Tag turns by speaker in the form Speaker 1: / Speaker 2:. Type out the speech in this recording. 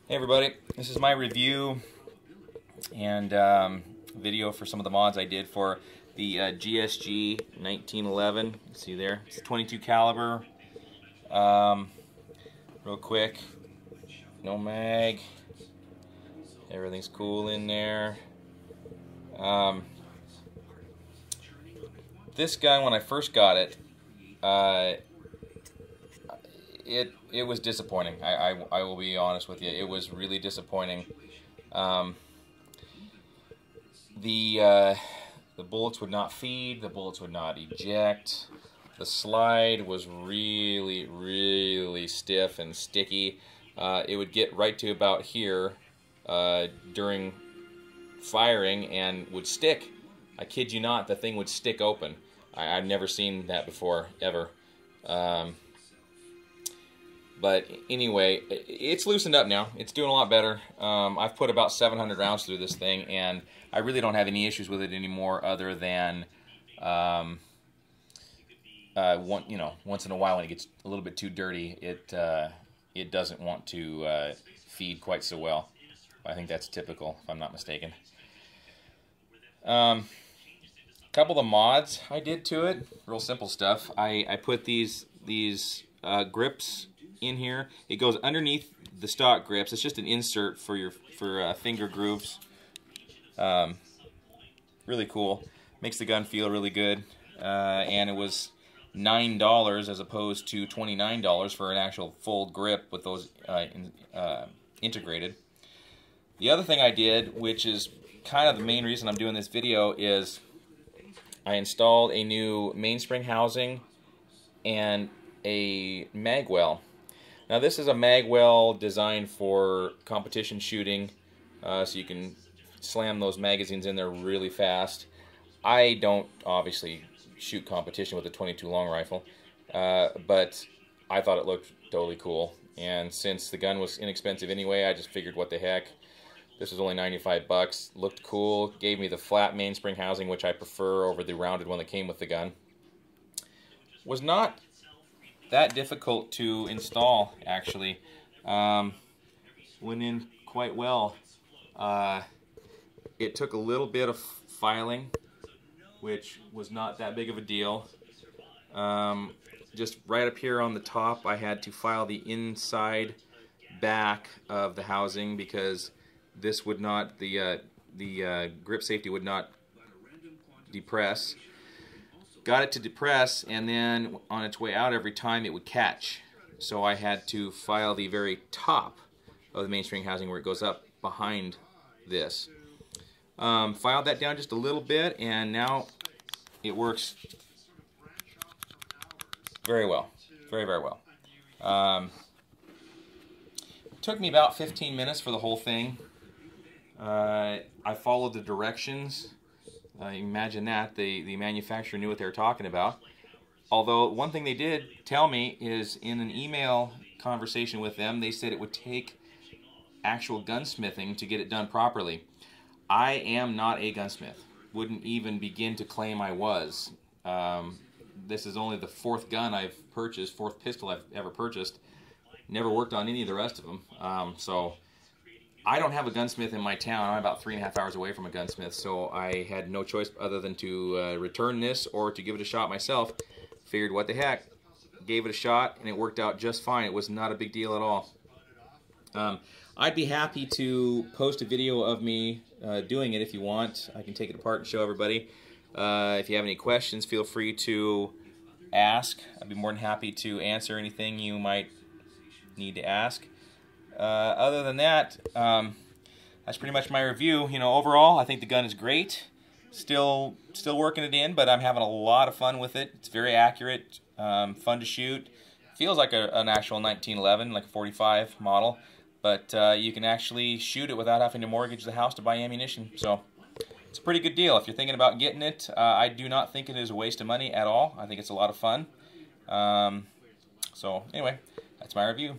Speaker 1: Hey everybody, this is my review and video for some of the mods I did for the GSG 1911. See there, it's a 22 caliber. Real quick, no mag. Everything's cool in there. This gun, when I first got it, it was disappointing. I will be honest with you. It was really disappointing. The bullets would not feed. The bullets would not eject. The slide was really stiff and sticky. It would get right to about here during firing and would stick. I kid you not, the thing would stick open. I've never seen that before, ever. But anyway, it's loosened up now. It's doing a lot better. I've put about 700 rounds through this thing, and I really don't have any issues with it anymore, other than once in a while when it gets a little bit too dirty, it doesn't want to feed quite so well. I think that's typical, if I'm not mistaken. A couple of the mods I did to it, real simple stuff. I put these grips in here. It goes underneath the stock grips. It's just an insert for your finger grooves. Really cool. Makes the gun feel really good. And it was $9 as opposed to $29 for an actual full grip with those integrated. The other thing I did, which is kind of the main reason I'm doing this video, is I installed a new mainspring housing and a magwell. Now this is a magwell designed for competition shooting, so you can slam those magazines in there really fast. I don't obviously shoot competition with a 22 long rifle, but I thought it looked totally cool. And since the gun was inexpensive anyway, I just figured, what the heck. This was only 95 bucks. Looked cool. Gave me the flat mainspring housing, which I prefer over the rounded one that came with the gun. Was not that difficult to install, actually. Went in quite well. It took a little bit of filing, which was not that big of a deal. Just right up here on the top, I had to file the inside back of the housing because this would not, the grip safety would not depress. Got it to depress, and then on its way out every time it would catch. So I had to file the very top of the mainspring housing where it goes up behind this. Filed that down just a little bit, and now it works very well. Very well. It took me about 15 minutes for the whole thing. I followed the directions. Imagine that. The manufacturer knew what they were talking about. Although one thing they did tell me is, in an email conversation with them, they said it would take actual gunsmithing to get it done properly. I am not a gunsmith. Wouldn't even begin to claim I was. This is only the fourth gun I've purchased, fourth pistol I've ever purchased. Never worked on any of the rest of them. So I don't have a gunsmith in my town. I'm about 3.5 hours away from a gunsmith, so I had no choice other than to return this or to give it a shot myself. Figured, what the heck, gave it a shot, and it worked out just fine. It was not a big deal at all. I'd be happy to post a video of me doing it if you want. I can take it apart and show everybody. If you have any questions, feel free to ask. I'd be more than happy to answer anything you might need to ask. Other than that, that's pretty much my review. You know, overall, I think the gun is great. Still working it in, but I'm having a lot of fun with it. It's very accurate, fun to shoot. Feels like an actual 1911, like a 45 model, but you can actually shoot it without having to mortgage the house to buy ammunition. So it's a pretty good deal. If you're thinking about getting it, I do not think it is a waste of money at all. I think it's a lot of fun. So anyway, that's my review.